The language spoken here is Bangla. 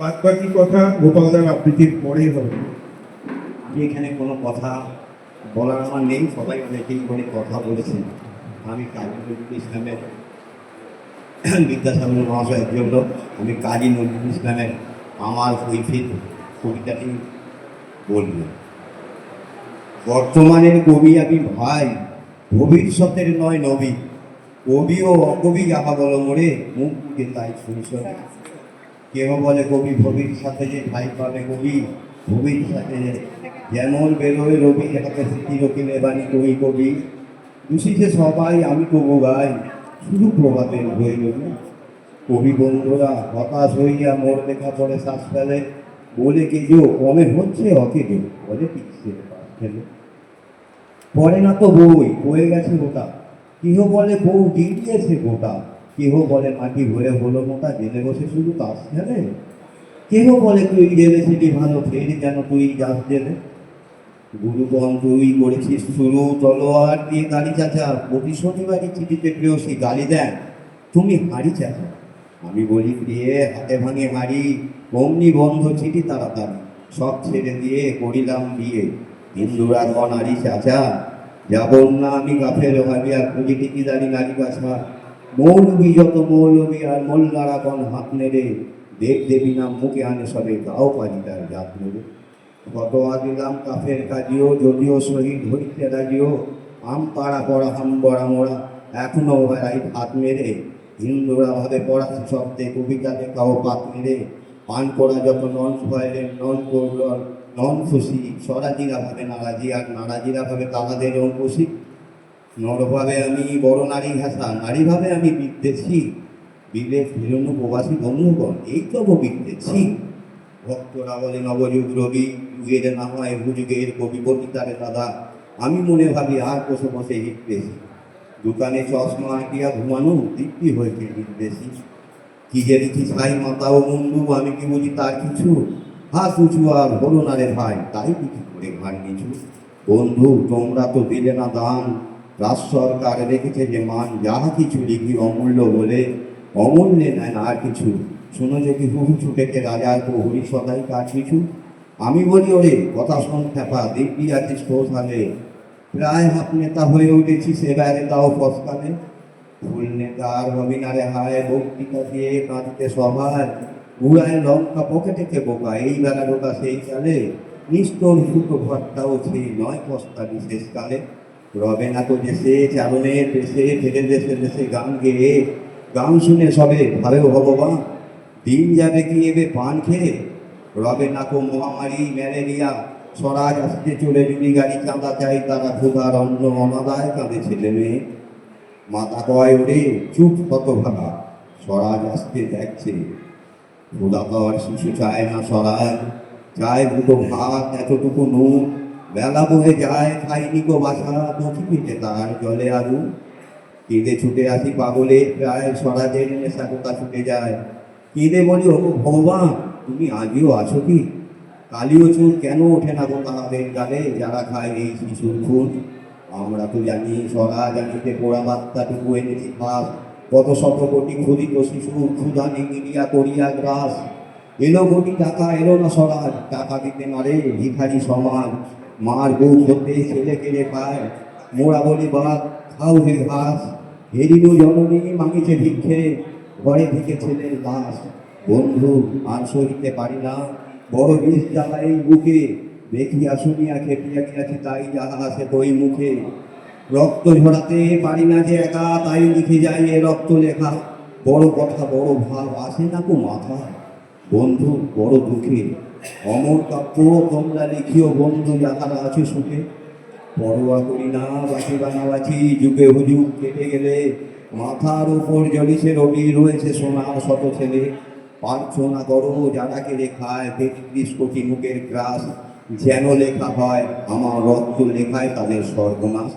বাদ বাকি কথা গোপালদার আবৃত্তির পরেই হবে। আমি এখানে কোনো কথা বলার আমার নেই, সবাই অনেকেই করে কথা বলেছেন। আমি কাজী নজরুল ইসলামের বিদ্যাসাগর মহাশয়ের জন্য আমি কাজী নজরুল ইসলামের আমার কৈফিয়ত কবিতাটি বলব। বর্তমানের কবি আমি ভাই, ভবিষ্যতের নয় নবী। কবি ও অকবি যাহা বল মোরে, মুখ দিয়ে তাই শুনছ। কেহ বলে কবি ভবিষ্যতে যে ভাই পাবে কবি, ভবিষ্যতে যেমন বেরোয় রবি হাতে চিরকিলে বাণী কবি কবি। খুশিতে সবাই আমি তবু গাই, শুধু প্রভাতের হয়ে রবি। কবি বন্ধুরা হতাশ হইয়া মোর লেখা পড়ে শ্বাস ফেলে, বলে কে যো কমে হচ্ছে অকে যো, বলে পিছিয়ে ফেলে। পড়ে না তো বই, বয়ে গেছে ওটা। কেহ বলে বউ ডিগিয়েছে গোটা। কেহ বলে মাটি ভরে হলো মোটা, জেলে বসে শুধু তাস খেলে। কেহ বলে তুই জেলেছিলি ভালো, ফের যেন তুই যাস জেলে। গুরুগণ তুই করেছিস শুরু, তলোয়ার দিয়ে গালি চাচা। প্রতি শনিবারই চিঠিতে প্রেয়সী গালি দেন, তুমি হাড়ি চাচা। আমি বলি প্রিয়ে হাতে ভাঙে হাড়ি, অমনি বন্ধ চিঠি তাড়াতাড়ি। সব ছেড়ে দিয়ে করিলাম বিয়ে, হিন্দুরা নারী চাচা। যাব না আমি কাফের ভাবিয়া, খুঁজি টিকি দাঁড়ি নারী বাছা। মৌলবি যত মৌলবি আর মোল্লারা কন হাত নেড়ে, দেব দেবী নাম মুখে আনে সবে, গাও পারি তার জাত নেড়ে। ফতোয়া দিলাম কাফের কাজিও, যদিও শহীদ হইতে রাজিও। আম পাড়া পড়া হাম বড়া মোড়া, এখনো ভাই হাত মেরে। হিন্দুরা ভাবে পড়াছে শব্দে, কবিতাতে কাও পাত মেরে। পান করা যত নন ভয়ের নন করল নন খুশি। স্বরাজিরা ভাবে নারাজি, আর নারাজিরা ভাবে তাহাদের অঙ্কুশি। নরভাবে আমি বড় নারী ভাষা, নারী ভাবে আমি বিদ্বেষী। বিদেশ ফিরন্য প্রবাসী বন্ধুগণ, এই তব বিদ্বেষী। ভক্তরা বলে নবযুগ রবি, যুগের না হয় ভুযুগের কবি বর্ণিতারে দাদা। আমি মনে ভাবি আর বসে বসে হিটতেছি, দোকানে চশমা আঁকিয়া ঘুমানো তৃপ্তি হয়েছে নির্দেশী। কি যে দেখি ছাই মাতা ও মুন্ডু, আমি কি বুঝি তার কিছু। হাত উঁচু আর হলো না রে ভাই, তাই কিছু করে ঘাড় নিচু। বন্ধু তোমরা তো দিলে না দান, রাজ সরকার রেখেছে যে মান। যাহা কিছু লিখি অমূল্য বলে, অমূল্যে নেয় না আর কিছু। শোনো যদি হুহু ছুটেছে রাজার প্রহরী সদাই কার কিছু। আমি বলি ওরে কথা শোন খ্যাপা, দিব্যি আছিস কোথালে। প্রায় হাফ নেতা হয়ে উঠেছি, সেবারে তাও ফসকালে। ফুল নেতা আর হবি না রে হায়, বক্তৃতা দিয়ে কাঁদতে সভায়। উড়ায় লঙ্কা পকেটেকে বোকা, এই বেলা ঢোকা সেই চালে। নিস্তর ফুটো ভট্টাও সেই নয় কস্তা বিশেষ কালে। রবে না তো দেশে চারণের দেশে, ফেরে দেশে দেশে গান গেয়ে। গান শুনে সবে ভাবে ভগবান, দিন যাবে কি এবে পান খেয়ে। রবে না তো মহামারী ম্যালেরিয়া, স্বরাজ আসতে চলে জুড়ি গাড়ি। চাঁদা চাই তারা ক্ষুধার অন্ন অনাদায় কাঁদে ছেলে মেয়ে। মাথা কয় ওরে চুপ কত ভাবা, স্বরাজ আসতে দেখছে। ক্ষুধাকর শিশু চায় না স্বরাজ, চায় দুটো ভাত এতটুকু নুন। বেলা বহে যায় খাইনি গো বাসা, নথি পিঠে তার জলে আগুন। কেঁদে ছুটে আসি পাগলে, প্রায় স্বরাজের নেশা কোথা ছুটে যায়। কেঁদে বলি ও ভগবান, তুমি আজও আছো কি। কালীয় চুল কেন ওঠে না গো তাহাদের গালে, যারা খায় এই শিশুর খুন। আমরা তো জানি স্বরাজ আনিতে পোড়া বার্তাটুকু এনেছি ফাঁস। কত শত কোটি ক্ষুদিত শিশুর ক্ষুধা নিগিরিয়া করিয়া গ্রাস। এলো কোটি টাকা এলো না স্বরাজ, টাকা দিতে মারে ভিখারি সমাজ। মার বউ হতে ছেলে কেড়ে পায়, মোরা বলি বাদ খাও হে ঘাস। হেরিনু জননী মাগিছে ভিক্ষে, ঘরে থেকে ছেলের লাশ। বন্ধু আর সহিতে পারি না, বড় বিষ জ্বালা এই বুকে। দেখিয়া শুনিয়া খেপিয়া গিয়াছি তাই যাহা আছে বই মুখে। রক্ত ঝরাতে পারি না যে একা, তাই লিখে যায় এ রক্ত লেখা। বড় কথা বড় ভাব আসে না কো মাথা, বন্ধু বড় দুঃখে। অমর কাব্য তোমরা লিখিও বন্ধু, যাহারা আছে সুখে। পরোয়া করি না বাঁচি বানা বাঁচি, যুগে হুজুগ কেটে গেলে। মাথার উপর জ্বলিছে রবি, রয়েছে সোনার শত ছেলে। প্রার্থনা করো যারা কেড়ে খায়, ৩৩ কোটি মুখের গ্রাস। যেন লেখা হয় আমার রক্ত লেখায় তাদের সর্বনাশ।